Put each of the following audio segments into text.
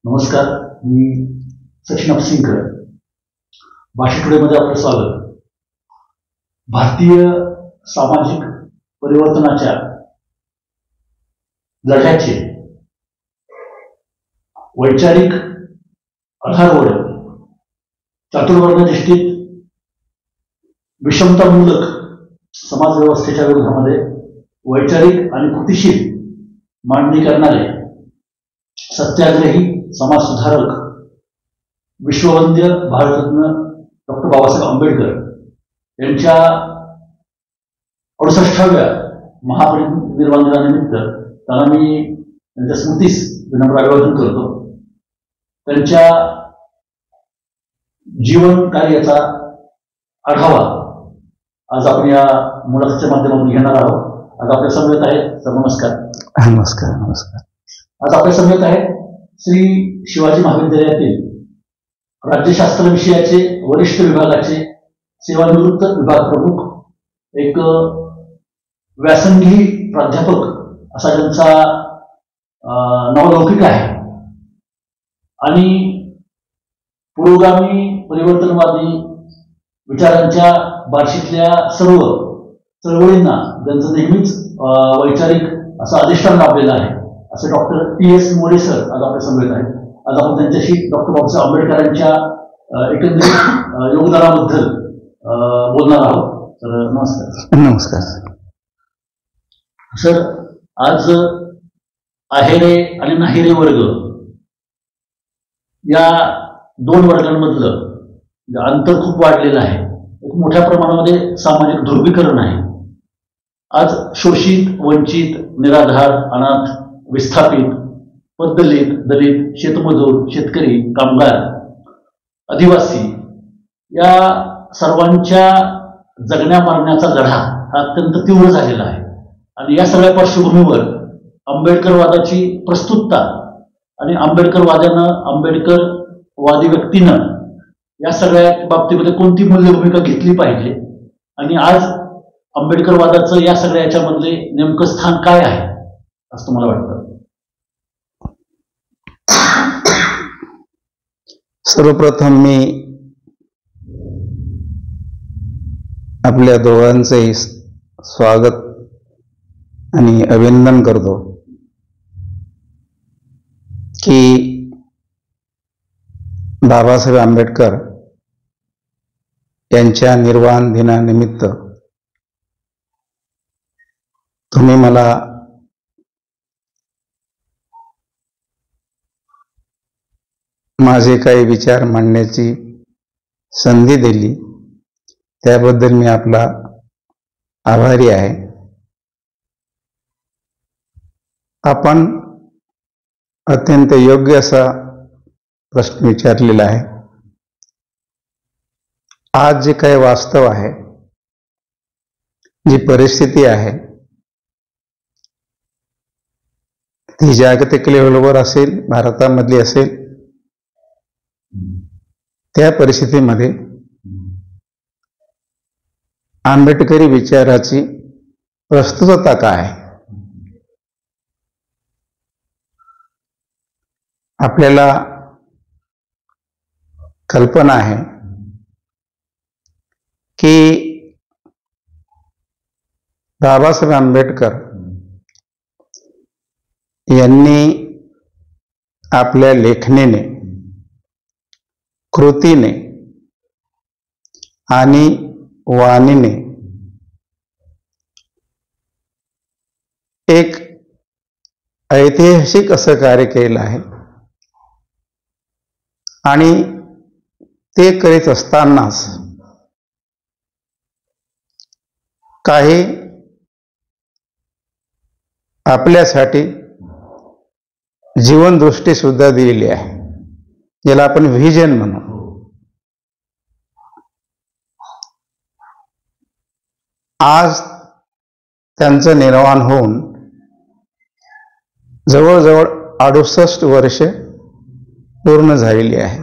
नमस्कार, मी सचिन अपसिंकर. भाषा टुडेमध्ये आपलं स्वागत. भारतीय सामाजिक परिवर्तनाच्या लढ्याचे वैचारिक आधारवर चातुर्वर्ण्यनिष्ठित विषमतामूलक समाज व्यवस्थेच्या विरोधामध्ये वैचारिक आणि कृतिशील मांडणी करणारे सत्याग्रही समाज सुधारक विश्ववंद्य भारतरत्न डॉक्टर बाबासाहेब आंबेडकर यांच्या 68व्या महापरिनिर्वाण दिनानिमित्त त्यांना मी त्यांच्या स्मृतीस विनम्र अभिवादन करतो. त्यांच्या जीवन कार्याचा आढावा आज आपण या मुलाखतीच्या माध्यमातून घेणार आहोत. आज आपल्या समवेत आहेत सर. नमस्कार. नमस्कार. नमस्कार. आज आपल्या समवेत आहेत श्री शिवाजी महाविद्यालयातील राज्यशास्त्र विषयाचे वरिष्ठ विभागाचे सेवानिवृत्त विभाग प्रमुख, एक व्यासंगी प्राध्यापक असा त्यांचा नावलौकिक आहे आणि पुरोगामी परिवर्तनवादी विचारांच्या बार्शीतल्या सर्व चळवळींना त्यांचं नेहमीच वैचारिक असं अधिष्ठान लाभलेलं आहे असे डॉक्टर PS मोरे सर आज आपल्या समवेत आहेत. आज आपण त्यांच्याशी डॉक्टर बाबासाहेब आंबेडकरांच्या एकंदरीत योगदानाबद्दल बोलणार आहोत. तर नमस्कार. नमस्कार सर. आज आहेरे आणि नाहीरे वर्ग या दोन वर्गांमधलं अंतर खूप वाढलेलं आहे. एक मोठ्या प्रमाणामध्ये सामाजिक ध्रुवीकरण आहे. आज शोषित, वंचित, निराधार, अनाथ, विस्थापित, पददलित, दलित, शेतमजूर, शेतकरी, कामगार, आदिवासी या सर्वांच्या जगण्या मरण्याचा लढा हा अत्यंत तीव्र झालेला आहे. आणि या सगळ्या पार्श्वभूमीवर आंबेडकरवादाची प्रस्तुतता आणि आंबेडकरवादी व्यक्तीनं या सगळ्या बाबतीमध्ये कोणती मूल्य भूमिका घेतली पाहिजे आणि आज आंबेडकरवादाचं या सगळ्या याच्यामधले नेमकं स्थान काय आहे असं तुम्हाला वाटतं? सर्वप्रथम मी आपल्या दोघांचंही स्वागत आणि अभिनंदन करतो की बाबासाहेब आंबेडकर यांच्या निर्वाण दिनानिमित्त तुम्ही मला माझे काही विचार मांडण्याची संधी दिली, त्याबद्दल मी आपला आभारी आहे. आपण अत्यंत योग्य असा प्रश्न विचारलेला आहे. आज जे काही वास्तव आहे, जी परिस्थिती आहे, ती जागतिक लेवलवर असेल, भारतामधली असेल, त्या परिस्थितीमध्ये आंबेडकरी विचाराची प्रस्तुतता काय आहे? आपल्याला कल्पना आहे की बाबासाहेब आंबेडकर यांनी आपल्या लेखणीने, कृतीने आणि वाणीने एक ऐतिहासिक असं कार्य केलं आहे. आणि ते करीत असतानाच काही आपल्यासाठी जीवनदृष्टी सुद्धा दिलेली आहे, ज्याला आपण व्हिजन म्हणू. आज त्यांचं निर्वाण होऊन जवळजवळ 68 वर्ष पूर्ण झालेली आहे.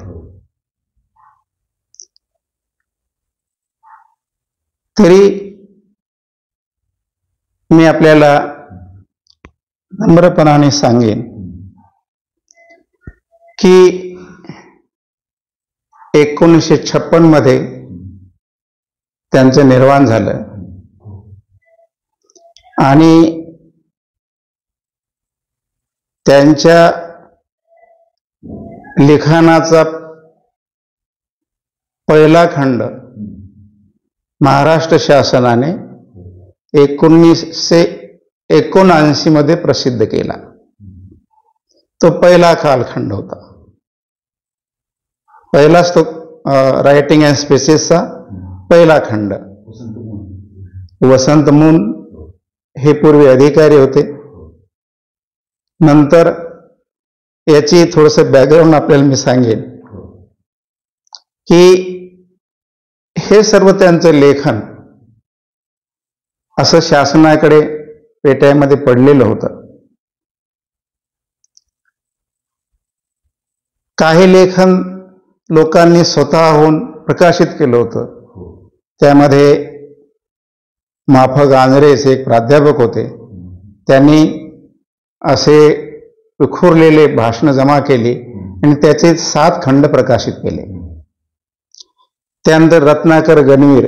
तरी मी आपल्याला नम्रपणाने सांगेन की 1956 मध्ये त्यांचं निर्वाण झालं आणि त्यांच्या लिखाणाचा पहिला खंड महाराष्ट्र शासनाने 1979 मध्ये प्रसिद्ध केला. तो पहिला कालखंड होता. पहिलाच तो रायटिंग अँड स्पेसेसचा पहिला खंड. वसंत मून हे पूर्वी अधिकारी होते. नंतर याची थोडंसं बॅकग्राऊंड आपल्याला मी सांगेन की हे सर्व त्यांचं लेखन असं शासनाकडे पेट्यामध्ये पडलेलं होतं. काही लेखन लोकांनी स्वतःहून प्रकाशित केलं होतं. त्यामध्ये माफक आंग्रेस एक प्राध्यापक होते. त्यांनी असे विखुरलेले भाषणं जमा केली आणि त्याचे 7 खंड प्रकाशित केले. त्यानंतर रत्नाकर गणवीर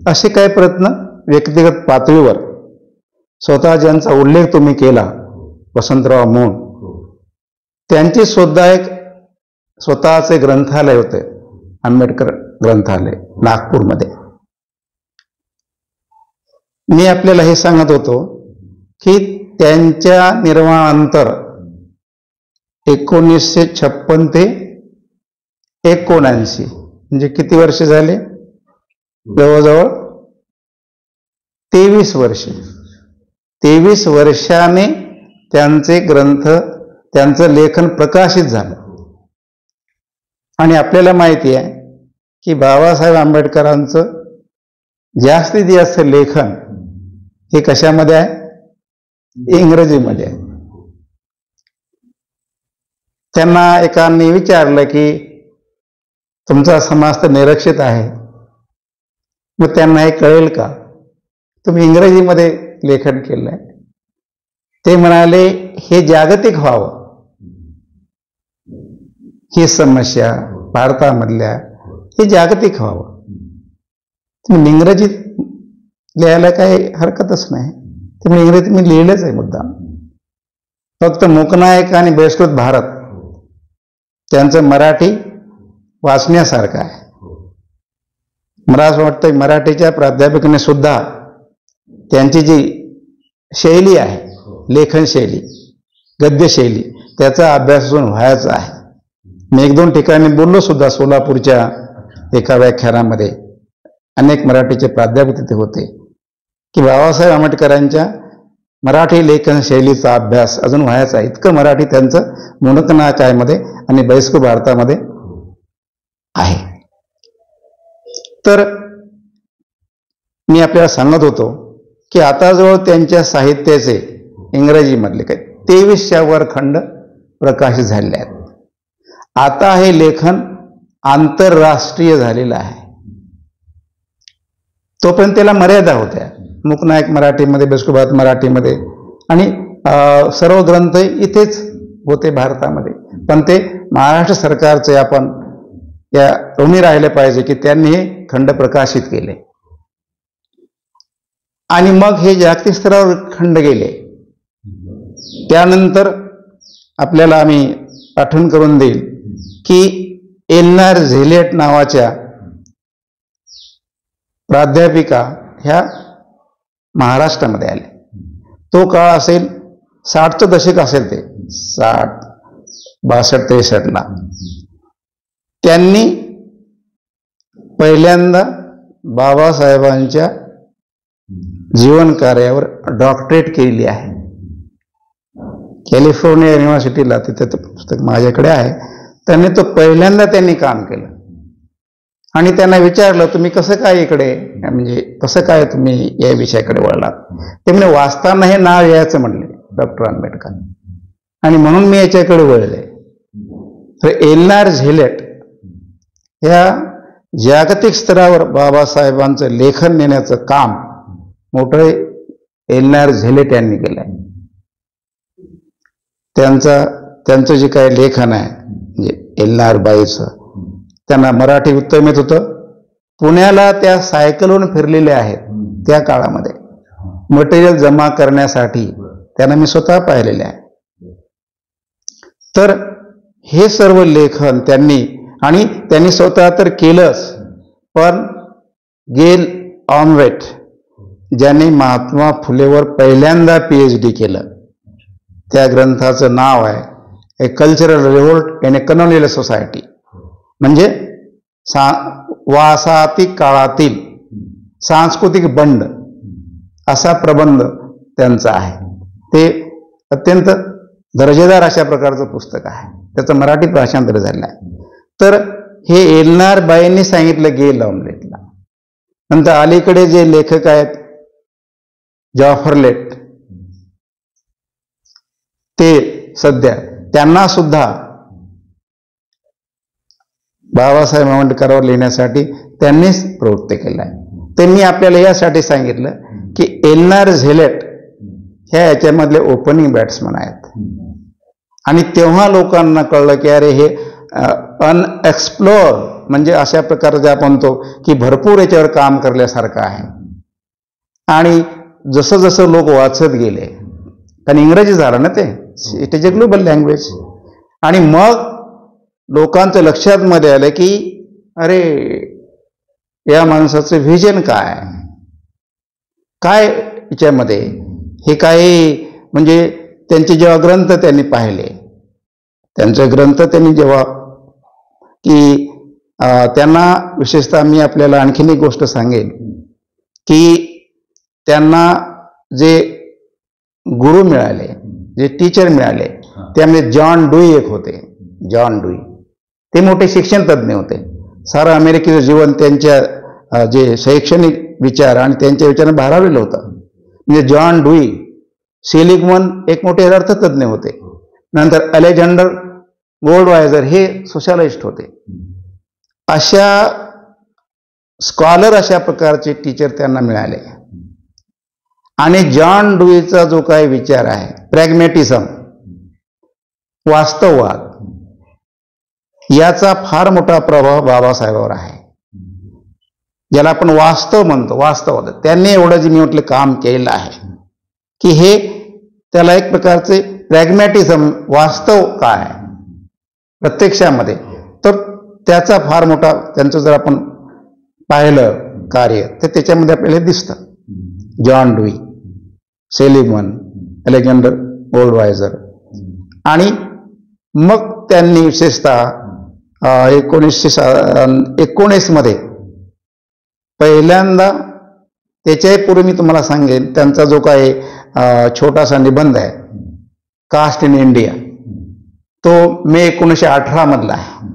असे काही प्रयत्न व्यक्तिगत पातळीवर स्वतः ज्यांचा उल्लेख तुम्ही केला, वसंतराव मून, त्यांचे सुद्धा एक स्वतःचे ग्रंथालय होते, आंबेडकर ग्रंथालय नागपूरमध्ये. मी आपल्याला हे सांगत होतो की त्यांच्या निर्वाणानंतर 1956 ते 1979 म्हणजे किती वर्ष झाले? जवळजवळ 23 वर्ष. 23 वर्षाने त्यांचे ग्रंथ, त्यांचं लेखन प्रकाशित झालं. आणि आपल्याला माहिती आहे की बाबासाहेब आंबेडकरांचं जास्तीत जास्त लेखन हे कशामध्ये आहे? इंग्रजीमध्ये आहे. त्यांना एकाने विचारलं की तुमचा समाज तर निरक्षित आहे, मग त्यांना हे कळेल का? तुम्ही इंग्रजीमध्ये लेखन केलंय. ते म्हणाले हे जागतिक व्हावं, ही समस्या भारतामधल्या हे जागतिक व्हावं. तुम्ही इंग्रजीत लिहायला काही हरकतच नाही. तुम्ही इंग्रजीत मी लिहिलंच आहे मुद्दाम. फक्त मूकनायक आणि बहिष्कृत भारत त्यांचं मराठी वाचण्यासारखं आहे. मला असं वाटतं मराठीच्या प्राध्यापकाने सुद्धा त्यांची जी शैली आहे, लेखनशैली, गद्यशैली, त्याचा अभ्यास अजून व्हायचा आहे. मी 1-2 ठिकाणी बोललो सुद्धा. सोलापूरच्या एका व्याख्यानामध्ये अनेक मराठीचे प्राध्यापक तिथे होते की बाबासाहेब आंबेडकरांच्या मराठी लेखन शैलीचा अभ्यास अजून व्हायचा आहे. इतकं मराठी त्यांचं मूकनायकामध्ये आणि बहिष्कृत भारतामध्ये आहे. तर मी आपल्याला सांगत होतो की आता जवळ त्यांच्या साहित्याचे इंग्रजीमधले काही 23च्या वर खंड प्रकाशित झालेले आहेत. आता हे लेखन आंतरराष्ट्रीय झालेलं आहे. तोपर्यंत त्याला मर्यादा होत्या. मूकनायक मराठीमध्ये, बहिष्कृत भारत मराठीमध्ये आणि सर्व ग्रंथ इथेच होते भारतामध्ये. पण ते महाराष्ट्र सरकारचे आपण या ऋणी राहिले पाहिजे की त्यांनी हे खंड प्रकाशित केले. आणि मग हे जागतिक स्तरावर खंड गेले. त्यानंतर आपल्याला आम्ही आठवण करून देईल की एल्नार झेलेट नावाच्या प्राध्यापिका ह्या महाराष्ट्रामध्ये आल्या. तो काळ असेल 60चं दशक असेल, ते 60, 62, 63ला. त्यांनी पहिल्यांदा बाबासाहेबांच्या जीवन कार्यावर डॉक्टरेट केलेली आहे. कॅलिफोर्निया युनिव्हर्सिटीला, तिथे ते पुस्तक माझ्याकडे आहे. त्यांनी तो पहिल्यांदा काम केलं. आणि त्यांना विचारलं तुम्ही कसं काय इकडे, म्हणजे कसं काय तुम्ही या विषयाकडे वळलात? ते म्हणजे वाचताना हे नाव यायचं म्हणले डॉक्टर आंबेडकर, आणि म्हणून मी याच्याकडे वळले. तर एल्नार झेलेट या जागतिक स्तरावर बाबासाहेबांचं लेखन नेण्याचं काम मोठं एल्नार झेलेट यांनी केलं आहे. त्यांचं जे काही लेखन आहे म्हणजे एल्नार बाईचं, त्यांना मराठी उत्तम येत होतं. पुण्याला त्या सायकलवरून फिरलेले आहेत त्या काळामध्ये मटेरियल जमा करण्यासाठी, त्यांना मी स्वतः पाहिलेले आहे. तर हे सर्व लेखन त्यांनी स्वतः तर केलंच, पण गेल ऑमवेट ज्यांनी महात्मा फुलेवर पहिल्यांदा PhD केलं, त्या ग्रंथाचं नाव आहे a cultural revolt in A colonial society, म्हणजे वासातिक काळातील सांस्कृतिक बंड असा प्रबंध त्यांचा आहे. ते अत्यंत दर्जेदार अशा प्रकारचं पुस्तक आहे. त्याचं मराठी भाषांतर झालं आहे. तर हे एल्नार बाईंनी सांगितलं गेल ऑमलेटला. नंतर अलीकडे जे लेखक आहेत जॉफरलेट, ते सध्या त्यांना सुद्धा बाबासाहेब आंबेडकरांवर लिहिण्यासाठी त्यांनीच प्रवृत्त केलं आहे. त्यांनी आपल्याला यासाठी सांगितलं की एल्नार झेलेट ह्या याच्यामधले ओपनिंग बॅट्समन आहेत, आणि तेव्हा लोकांना कळलं की अरे हे अनएक्सप्लोर, म्हणजे अशा प्रकारचे आपण म्हणतो की भरपूर याच्यावर काम करण्यासारखं आहे. आणि जसं जसं लोक वाचत गेले, कारण इंग्रजी झालं ना, ते it is a global language, आणि मग लोकांच्या लक्षात मध्ये आलं की अरे या माणसाचं व्हिजन काय याच्यामध्ये, हे काही म्हणजे त्यांचे जेव्हा ग्रंथ त्यांनी पाहिले, त्यांचे ग्रंथ त्यांनी जेव्हा की त्यांना विशेषतः मी आपल्याला आणखीन एक गोष्ट सांगेन की त्यांना जे गुरु मिळाले, जे टीचर मिळाले, त्यामध्ये जॉन डुई एक होते. जॉन डुई ते मोठे शिक्षण तज्ज्ञ होते. सारं अमेरिकेचं जीवन त्यांच्या जे शैक्षणिक विचार आणि त्यांच्या विचाराने भारावलेलं होतं. म्हणजे जॉन डुई, सेलिगमन एक मोठे अर्थतज्ञ होते. नंतर अलेक्झांडर गोल्डवायझर हे सोशलिस्ट होते. अशा स्कॉलर, अशा प्रकारचे टीचर त्यांना मिळाले. आणि जॉन डुईचा जो काही विचार आहे, प्रॅग्मॅटिझम, वास्तववाद, याचा फार मोठा प्रभाव बाबासाहेबांवर आहे. ज्याला आपण वास्तव म्हणतो, वास्तववाद, त्यांनी एवढं जे मी म्हटलं काम केलेलं आहे की हे त्याला एक प्रकारचे प्रॅग्मॅटिझम, वास्तव काय प्रत्यक्षामध्ये, तर त्याचा फार मोठा त्यांचं जर आपण पाहिलं कार्य तर त्याच्यामध्ये आपल्याला दिसतं. जॉन डुई, सेलिगमन, अलेक्झांडर गोल्डवायझर, आणि मग त्यांनी विशेषतः 1919 मध्ये पहिल्यांदा, त्याच्याही पूर्वी मी तुम्हाला सांगेन, त्यांचा जो काही छोटासा निबंध आहे कास्ट इन इंडिया, तो मे 1918 मधला आहे,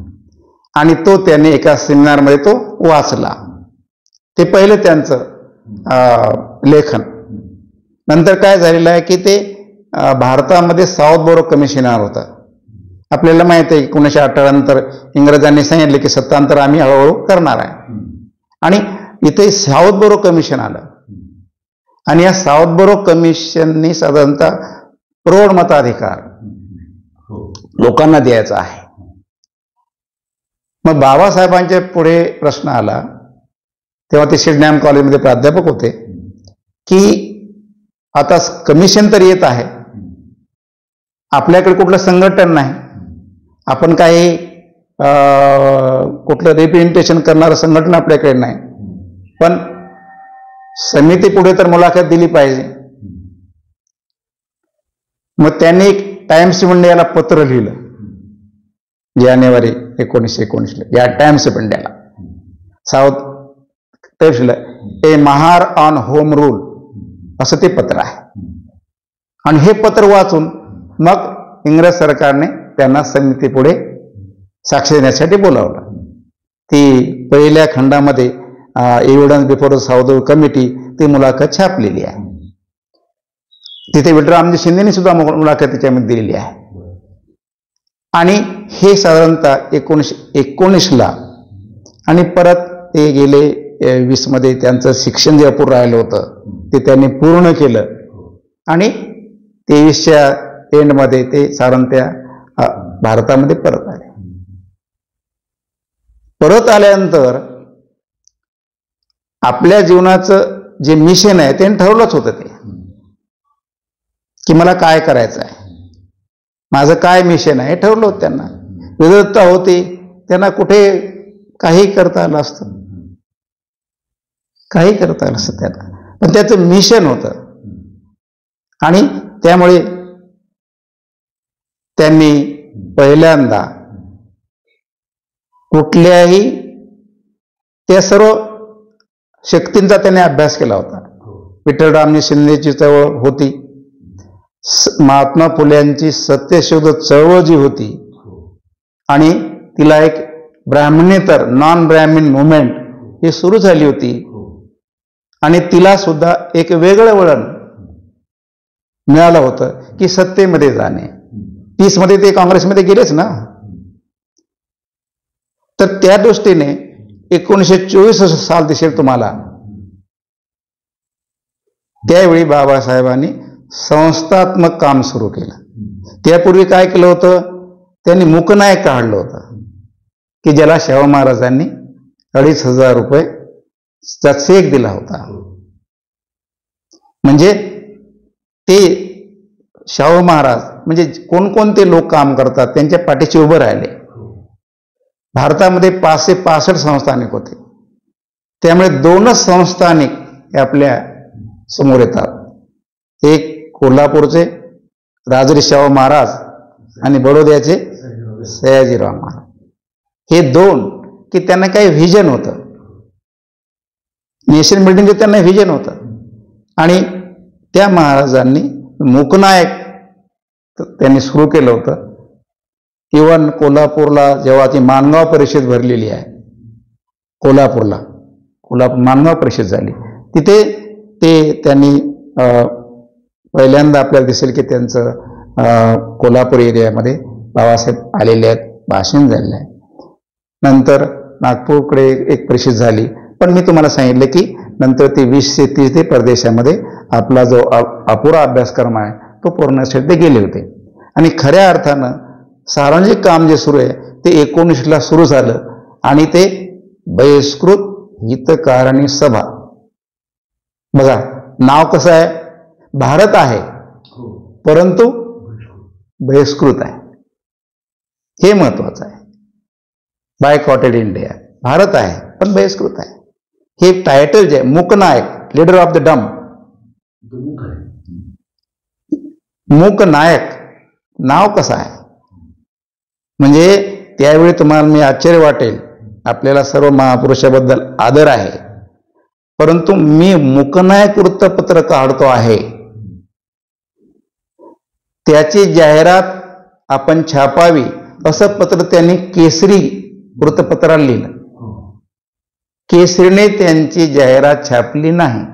आणि तो त्यांनी एका सेमिनारमध्ये तो वाचला. ते पहिलं त्यांचं लेखन. नंतर काय झालेलं आहे की ते भारतामध्ये साऊथ बोरो कमिशनर होतं. आपल्याला माहिती आहे की 1918 नंतर इंग्रजांनी सांगितले की सत्तांतर आम्ही हळूहळू करणार आहे, आणि इथे साऊथ बोरो कमिशन आलं, आणि या साऊथ बोरो कमिशननी साधारणतः प्रौढ मताधिकार लोकांना द्यायचा आहे. मग बाबासाहेबांच्या पुढे प्रश्न आला, तेव्हा ते सिडनॅम कॉलेजमध्ये प्राध्यापक होते, की आता कमिशन तर येत आहे, आपल्याकडे कुठलं संघटन नाही, आपण काही कुठलं रिप्रेझेंटेशन करणारं संघटन आपल्याकडे नाही, पण समिती पुढे तर मुलाखत दिली पाहिजे. मग त्यांनी टाइम्स ऑफ इंडियाला पत्र लिहिलं जानेवारी 1919 या टाइम्स ऑफ इंडियाला, साऊथ टाइम्सला, a Mahar on home rule असं ते पत्र आहे. आणि हे पत्र वाचून मग इंग्रज सरकारने त्यांना समितीपुढे साक्ष देण्यासाठी बोलावलं. ती पहिल्या खंडामध्ये एव्हिडन्स बिफोर साऊथ कमिटी ती मुलाखत छापलेली आहे. तिथे विठ्ठलरामजी शिंदेनी सुद्धा मुलाखत त्याच्यामध्ये दिलेली आहे. आणि हे साधारणतः 1919 आणि परत ते गेले 20 मध्ये त्यांचं शिक्षण जे अपूर्ण राहिलं होतं ते त्यांनी पूर्ण केलं, आणि 23च्या एंडमध्ये ते साधारणतः भारतामध्ये परत आले. परत आल्यानंतर आपल्या जीवनाचं जे मिशन आहे त्यांनी ठरवलंच होतं ते, की मला काय करायचं आहे, माझं काय मिशन आहे हे ठरवलं होतं त्यांना. विद्वत्ता होती, त्यांना कुठे काही करता आलं असतं, काही करता आलं असतं त्यांना, पण त्याचं मिशन होतं. आणि त्यामुळे त्यांनी पहिल्यांदा कुठल्याही त्या सर्व शक्तींचा त्यांनी अभ्यास केला होता. विठ्ठलरामजी शिंदेची चळवळ होती, महात्मा फुल्यांची सत्यशोध चळवळ जी होती, आणि तिला एक ब्राह्मणेतर नॉन ब्राह्मण मुवमेंट ही सुरू झाली होती, आणि तिला सुद्धा एक वेगळं वळण मिळालं होतं की सत्तेमध्ये जाणे. 30 मध्ये ते काँग्रेसमध्ये गेलेच ना. तर त्या दृष्टीने 1924 साल दिसेल तुम्हाला, त्यावेळी बाबासाहेबांनी संस्थात्मक काम सुरू केलं. त्यापूर्वी काय केलं होतं, त्यांनी मूकनायक काढलं होतं की ज्याला शाहू महाराजांनी 2,500 रुपये चेक दिला होता. म्हणजे ते शाहू महाराज म्हणजे कोणकोणते लोक काम करतात त्यांच्या पाठीशी उभं राहिले. भारतामध्ये 565 संस्थानिक होते, त्यामुळे 2च संस्थानिक हे आपल्या समोर येतात. एक कोल्हापूरचे राजर्षी शाहू महाराज आणि बडोद्याचे सयाजीराव महाराज, हे 2 की त्यांना काही व्हिजन होतं, नेशन बिल्डिंगचं त्यांना व्हिजन होतं. आणि त्या महाराजांनी मूकनायक त्यांनी सुरू केलं होतं. इव्हन कोल्हापूरला जेव्हा ती माणगाव परिषद भरलेली आहे, कोल्हापूर माणगाव परिषद झाली, तिथे ते त्यांनी पहिल्यांदा आपल्याला दिसेल की त्यांचं कोल्हापूर एरियामध्ये बाबासाहेब आलेले आहेत, भाषण झालेलं आहे. नंतर नागपूरकडे एक परिषद झाली, पण मी तुम्हाला सांगितलं की नंतर ते 20 ते 30 ते परदेशामध्ये आपला जो अपुरा अभ्यासक्रम आहे तो पूर्णसाठी ते गेले होते. आणि खऱ्या अर्थानं सार्वजनिक काम जे सुरू आहे ते 19ला सुरू झालं, आणि ते बहिष्कृत हितकारणी सभा. बघा नाव कसं आहे, भारत आहे परंतु बहिष्कृत आहे, हे महत्वाचं आहे. बायकॉटेड इंडिया, भारत आहे पण बहिष्कृत आहे. हे टायटल जे मूकनायक, लीडर ऑफ द डम, मूकनायक नाव कसं आहे. म्हणजे त्यावेळी तुम्हाला मी आश्चर्य वाटेल, आपल्याला सर्व महापुरुषाबद्दल आदर आहे, परंतु मी मूकनायक वृत्तपत्र काढतो आहे, त्याची जाहिरात आपण छापावी असं पत्र त्यांनी केसरी वृत्तपत्राला लिहिलं. केसरीने त्यांची जाहिरात छापली नाही,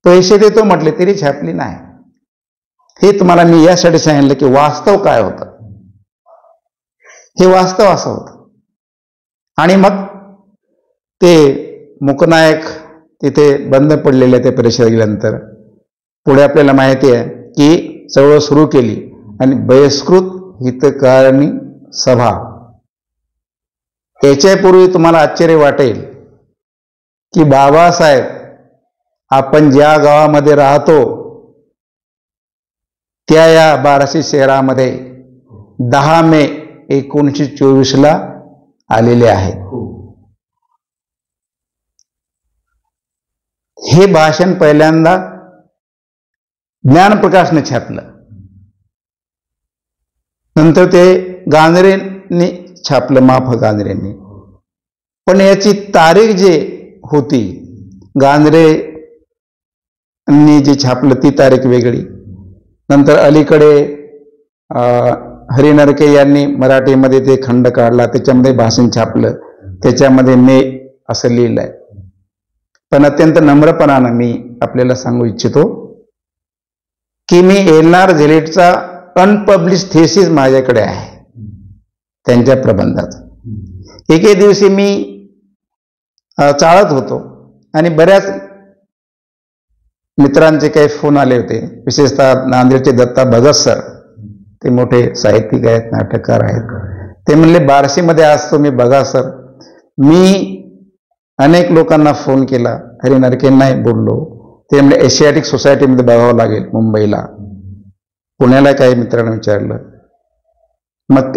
पैसे देतो म्हटले तरी छापली नाही. हे तुम्हाला मी यासाठी सांगितलं की वास्तव काय होतं, हे वास्तव असं होतं. आणि मग ते मूकनायक तिथे बंद पडलेले ते परिषद गेल्यानंतर पुढे आपल्याला माहिती आहे की चळवळ सुरू केली, आणि बहिष्कृत हितकारणी सभा. याच्यापूर्वी तुम्हाला आश्चर्य वाटेल की बाबासाहेब आपण ज्या गावामध्ये राहतो त्या या बाराशे शहरामध्ये 10 मे 1924ला आलेले आहेत. हे भाषण पहिल्यांदा ज्ञानप्रकाशने छापलं, नंतर ते गांजरेंनी छापलं, माफ गांजरेंनी. पण याची तारीख जे होती, गांजरेंनी जे छापलं ती तारीख वेगळी. नंतर अलीकडे हरिनरके यांनी मराठीमध्ये ते खंड काढला, त्याच्यामध्ये भाषण छापलं, त्याच्यामध्ये मे असं लिहिलं आहे. पण अत्यंत नम्रपणानं मी आपल्याला सांगू इच्छितो की मी एलनार झेलेटचा अनपब्लिश थेसिस माझ्याकडे आहे त्यांच्या प्रबंधाचा. एके दिवशी मी चाळत होतो आणि बऱ्याच मित्रांचे काही फोन आले होते, विशेषतः नांदेडचे दत्ता भगत सर, ते मोठे साहित्यिक आहेत, नाटककार आहेत. ते म्हणले बार्शीमध्ये आज तुम्ही बघा सर, मी अनेक लोकांना फोन केला, हरी नरकेंनाही बोललो. ते म्हणजे एशियाटिक सोसायटीमध्ये बघावं लागेल मुंबईला. पुण्याला काही मित्रांना विचारलं. मग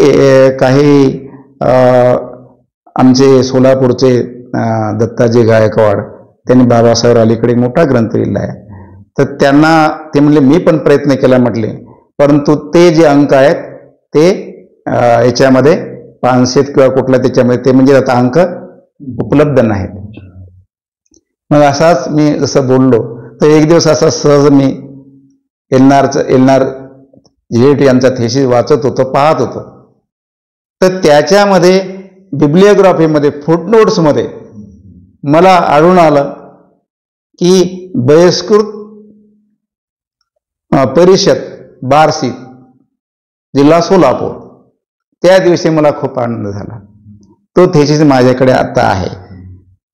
काही आमचे सोलापूरचे दत्ताजी गायकवाड, त्यांनी बाबासाहेब अलीकडे मोठा ग्रंथ लिहिला आहे. तर त्यांना ते म्हणले मी पण प्रयत्न केला म्हटले, परंतु ते जे अंक आहेत ते याच्यामध्ये 500 किंवा कुठल्या त्याच्यामध्ये ते म्हणजे आता अंक उपलब्ध नाहीत. मग असाच मी जसं बोललो तर एक दिवस असा सहज मी एलनार जेट यांचा थेसिस वाचत होतो, पाहत होतो. तर त्याच्यामध्ये बिब्लिओग्राफीमध्ये फुटनोट्समध्ये मला आढळून आलं की बहिष्कृत परिषद बार्शी, जिल्हा सोलापूर, त्या दिवशी मला खूप आनंद झाला. तो थेसिस माझ्याकडे आता आहे.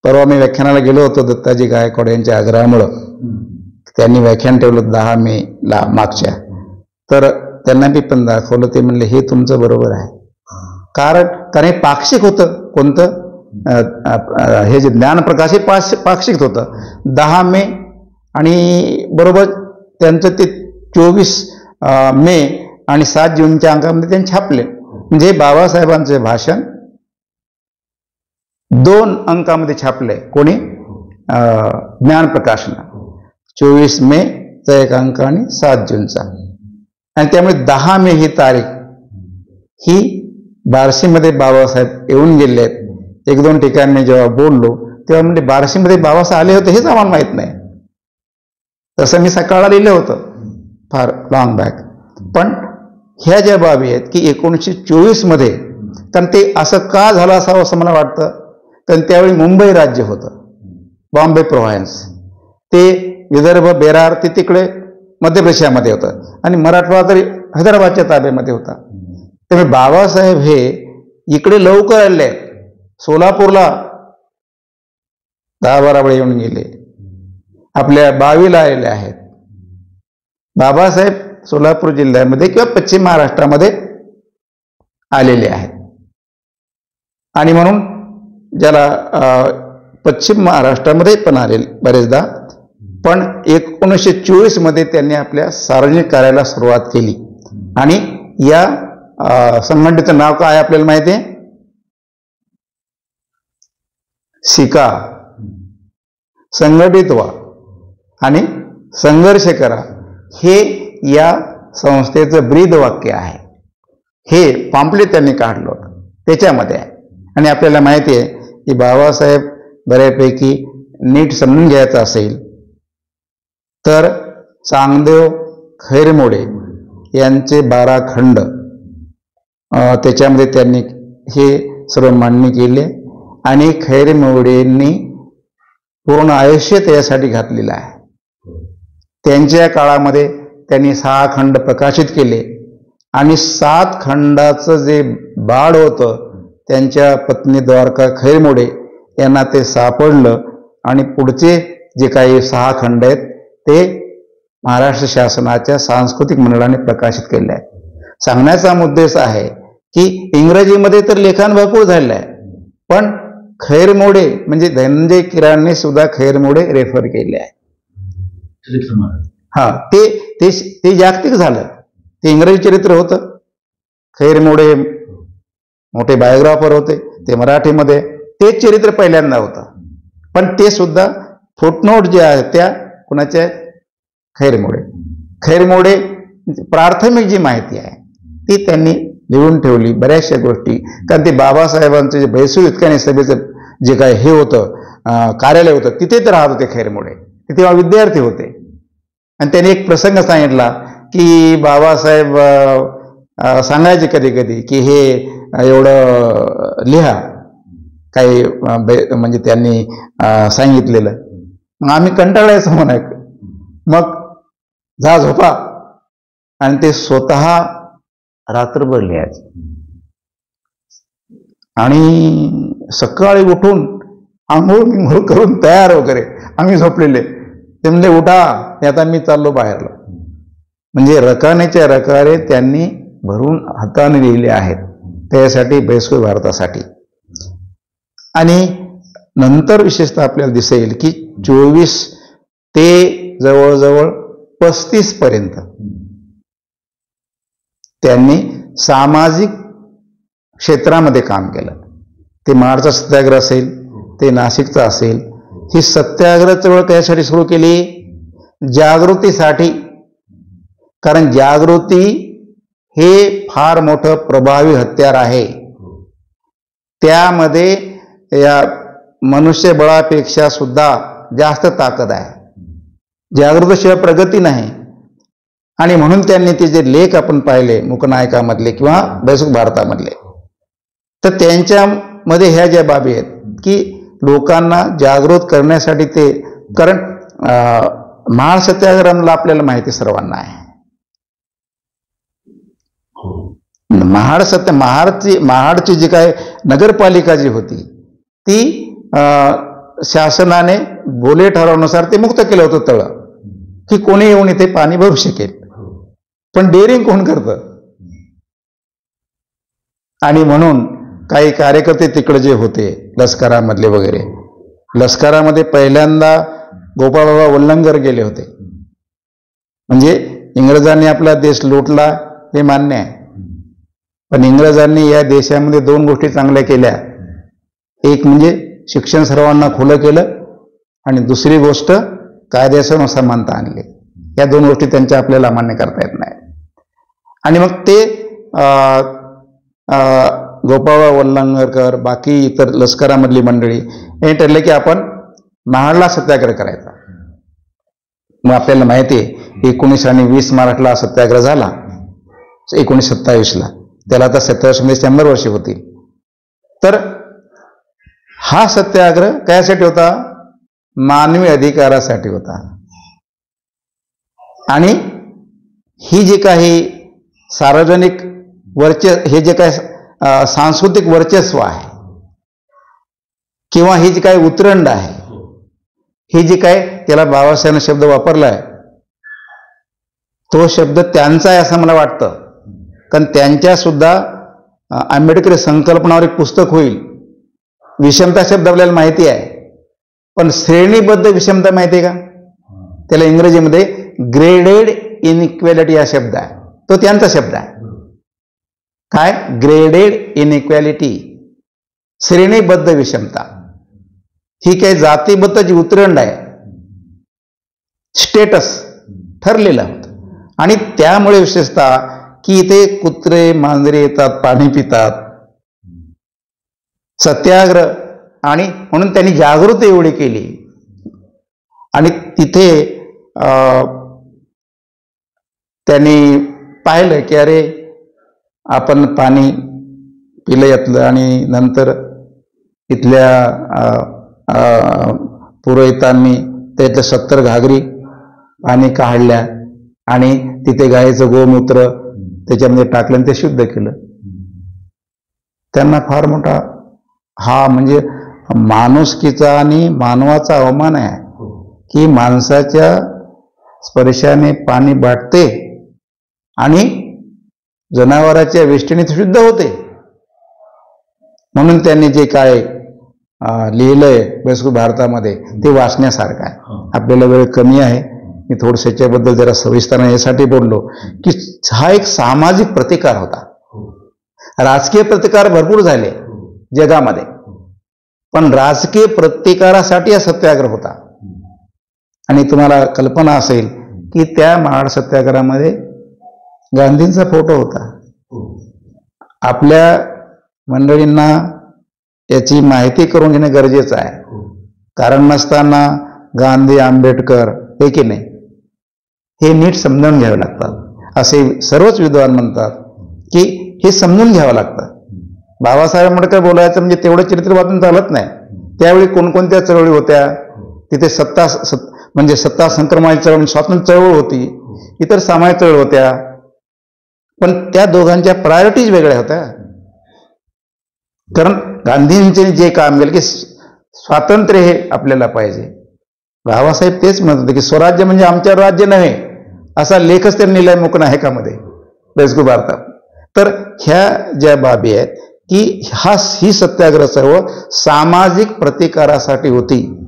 परवा मी व्याख्यानाला गेलो होतो दत्ताजी गायकवाड यांच्या आग्रहामुळं. त्यांनी व्याख्यान ठेवलं 10 मेला मागच्या. तर त्यांना मी पण दाखवलं. ते म्हणले हे तुमचं बरोबर आहे. कारण हे पाक्षिक होतं. कोणतं हे जे ज्ञानप्रकाश हे पाक्षिक होतं. 10 मे आणि बरोबर त्यांचं ते 24 मे आणि 7 जूनच्या अंकामध्ये त्यांनी छापले. म्हणजे बाबासाहेबांचे भाषण 2 अंकामध्ये छापले. कोणी? ज्ञानप्रकाशनं. 24 मेचा एक अंक आणि 7 जूनचा. आणि त्यामुळे 10 मे ही तारीख ही बार्शीमध्ये बाबासाहेब येऊन गेले आहेत. 1-2 ठिकाणी मी जेव्हा बोललो तेव्हा म्हणजे बार्शीमध्ये बाबासाहेब आले होते हेच आम्हाला माहीत नाही. तसं मी सकाळला लिहिलं होतं फार लॉंग बॅक. पण ह्या ज्या बाबी आहेत की 1924 मध्ये, कारण ते असं का झालं असावं असं मला वाटतं, कारण त्यावेळी मुंबई राज्य होतं, बॉम्बे प्रोव्हान्स. ते विदर्भ, बेरार ते तिकडे मध्य प्रदेशामध्ये होतं आणि मराठवाडा तरी हैदराबादच्या ताब्यामध्ये होता. त्यामुळे बाबासाहेब हे इकडे लवकर आले आहेत. सोलापूरला 10-12 वेळा येऊन गेले. आपल्या बावीला आलेले आहेत. बाबासाहेब सोलापूर जिल्ह्यामध्ये किंवा पश्चिम महाराष्ट्रामध्ये आलेले आहेत. आणि म्हणून ज्याला पश्चिम महाराष्ट्रामध्ये पण आले बरेचदा. पण 1924 मध्ये त्यांनी आपल्या सार्वजनिक कार्याला सुरुवात केली. आणि या संघटनेचं नाव काय आपल्याला माहिती आहे? शिका, संघटित व्हा आणि संघर्ष करा, हे या संस्थेचं ब्रीद वाक्य आहे. हे पॅम्पलेट त्यांनी काढलं होतं, त्याच्यामध्ये आहे. आणि आपल्याला माहिती आहे की बाबासाहेब बऱ्यापैकी नीट समजून घ्यायचं असेल तर चांगदेव खैरमोडे यांचे 12 खंड त्याच्यामध्ये त्यांनी हे सर्व मांडणी केले. आणि खैरमोडेंनी पूर्ण आयुष्य त्याच्यासाठी घातलेलं आहे. त्यांच्या काळामध्ये त्यांनी 6 खंड प्रकाशित केले. आणि 7 खंडाचं जे बाळ होतं त्यांच्या पत्नी द्वारका खैरमोडे यांना ते सापडलं. आणि पुढचे जे काही 6 खंड आहेत ते महाराष्ट्र शासनाच्या सांस्कृतिक मंडळाने प्रकाशित केले आहेत. सांगण्याचा मुद्देश आहे की इंग्रजीमध्ये तर लेखन भरपूर झालेलं आहे, पण खैरमोडे म्हणजे धनंजय किराणने सुद्धा खैरमोडे रेफर केले आहे. हा, ते जागतिक झालं. ते इंग्रजी चरित्र होतं. खैरमोडे मोठे बायोग्राफर होते, ते मराठीमध्ये तेच चरित्र पहिल्यांदा होतं. पण ते सुद्धा फुटनोट जे आहेत त्या कुणाच्या आहेत? खैरमोडे प्राथमिक जी माहिती आहे ती त्यांनी लिहून ठेवली, बऱ्याचशा गोष्टी. कारण ते बाबासाहेबांचं जे बैसू इतकाने सभेचं जे काय हे होतं कार्यालय होतं तिथे तर राहत होते खैरमोडे. ते तेव्हा विद्यार्थी होते. आणि त्यांनी एक प्रसंग सांगितला की बाबासाहेब सांगायचे कधी कधी की हे एवढं लिहा काही म्हणजे त्यांनी सांगितलेलं. मग आम्ही कंटाळायचो म्हणा. मग जा झोपा. आणि ते स्वतः रात्रभर लिहायचे. आणि सकाळी उठून आंघोळ करून तयार वगैरे आम्ही झोपलेले. ते म्हणजे उठा, आता मी चाललो बाहेरला. म्हणजे रकानेच्या रकारे त्यांनी भरून हाताने लिहिले आहेत त्यासाठी बैसू भारतासाठी. आणि नंतर विशेषतः आपल्याला दिसेल की 24 ते जवळजवळ 35 पर्यंत त्यांनी सामाजिक क्षेत्रामध्ये काम केलं. ते महाडचा सत्याग्रह असेल, ते नाशिकचा असेल, ही सत्याग्रह चळवळ कशासाठी सुरू केली? जागृतीसाठी. कारण जागृती हे फार मोठं प्रभावी हत्यार आहे. त्यामध्ये या मनुष्यबळापेक्षा सुद्धा जास्त ताकद आहे. जागृतीशिवाय प्रगती नाही. आणि म्हणून त्यांनी ते जे लेख आपण पाहिले मूकनायकामधले किंवा बहिष्कृत भारतामधले, तर त्यांच्यामध्ये ह्या ज्या बाबी आहेत की लोकांना जागृत करण्यासाठी ते, कारण महाड सत्याग्रहाला आपल्याला माहिती सर्वांना आहे. महाडची जी काय नगरपालिका जी होती ती शासनाने बोले ठरावानुसार ते मुक्त केलं होतं तळ, की कोणी येऊन इथे पाणी भरू शकेल. पण डेअरिंग कोण करतं? आणि म्हणून काही कार्यकर्ते तिकडे जे होते लष्करामधले वगैरे, लष्करामध्ये पहिल्यांदा गोपाळबाबा वल्लंगर गेले होते. म्हणजे इंग्रजांनी आपला देश लुटला हे मान्य आहे, पण इंग्रजांनी या देशामध्ये 2 गोष्टी चांगल्या केल्या. एक म्हणजे शिक्षण सर्वांना खुलं केलं, आणि दुसरी गोष्ट कायद्यासमोर समानता आणली. या 2 गोष्टी त्यांच्या आपल्याला मान्य करता येत नाही. आणि मग ते गोपाळबाबा वल्लंगकर, बाकी इतर लष्करामधली मंडळी हे ठरले की आपण महाडला सत्याग्रह करायचा. मग आपल्याला माहिती आहे 19 आणि 20 मार्चला सत्याग्रह झाला 1927ला. त्याला आता 27 वर्ष होतील. तर हा सत्याग्रह कशासाठी होता? मानवी अधिकारासाठी होता. आणि ही जे काही सार्वजनिक हे जे काही सांस्कृतिक वर्चस्व आहे किंवा ही जी काही उतरंड आहे, ही जी काय, त्याला बाबासाहेबांनी शब्द वापरलाय, तो शब्द त्यांचा आहे असं मला वाटतं. कारण त्यांच्या सुद्धा आंबेडकरी संकल्पनावर एक पुस्तक होईल. विषमता शब्द आपल्याला माहिती आहे, पण श्रेणीबद्ध विषमता माहिती आहे का? त्याला इंग्रजीमध्ये ग्रेडेड इनइक्वॅलिटी हा शब्द आहे. तो त्यांचा शब्द आहे. काय? ग्रेडेड इनइक्वॅलिटी, श्रेणीबद्ध विषमता. ही काही जातीबद्ध जी उतरंड आहे, स्टेटस ठरलेलं होतं. आणि त्यामुळे विशेषतः की इथे कुत्रे मांजरे येतात, पाणी पितात, सत्याग्रह, आणि म्हणून त्यांनी जागृती एवढी केली. आणि तिथे त्यांनी पाहिलं की अरे आपण पाणी पिलं यातलं, आणि नंतर इथल्या पुरोहितांनी त्यातल्या 70 घागरी पाणी काढल्या आणि तिथे गायीचं गोमूत्र त्याच्यामध्ये टाकलं, ते शुद्ध केलं. त्यांना फार मोठा हा म्हणजे माणुसकीचा आणि मानवाचा अवमान आहे की माणसाच्या स्पर्शाने पाणी बाटते आणि जनावराच्या वेष्टीने शुद्ध होते. म्हणून त्यांनी जे काय लिहिलंय बहिष्कृत भारतामध्ये ते वाचण्यासारखं आहे. आपल्याला वेळ कमी आहे, मी थोडंसं याच्याबद्दल जरा सविस्तर यासाठी बोललो की हा एक सामाजिक प्रतिकार होता. राजकीय प्रतिकार भरपूर झाले जगामध्ये, पण राजकीय प्रतिकारासाठी हा सत्याग्रह होता. आणि तुम्हाला कल्पना असेल की त्या महाड सत्याग्रहामध्ये गांधींचा फोटो होता. आपल्या मंडळींना याची माहिती करून घेणं गरजेचं आहे. कारण नसताना गांधी आंबेडकर हे की नाही, हे नीट समजून घ्यावे लागतात. असे सर्वच विद्वान म्हणतात की हे समजून घ्यावं लागतं. बाबासाहेब आंबेडकर बोलायचं म्हणजे तेवढं चरित्र वाचून चालत नाही. त्यावेळी कोणकोणत्या चळवळी होत्या, तिथे सत्ता संक्रमणाची चळवळ, स्वातंत्र्य चळवळ होती, इतर सामाजिक चळवळ होत्या, पण त्या दोघांच्या प्रायोरिटीज वेगळ्या होत्या. कारण गांधींचे जे काम केलं की स्वातंत्र्य हे आपल्याला पाहिजे, बाबासाहेब तेच म्हणत होते की स्वराज्य म्हणजे आमच्या राज्य नव्हे, असा लेखच त्यांनी लिहिलाय मूकनायकामध्ये बहिष्कृत भारतात. तर ह्या ज्या बाबी आहेत की ही सत्याग्रह सर्व सामाजिक प्रतिकारासाठी होती.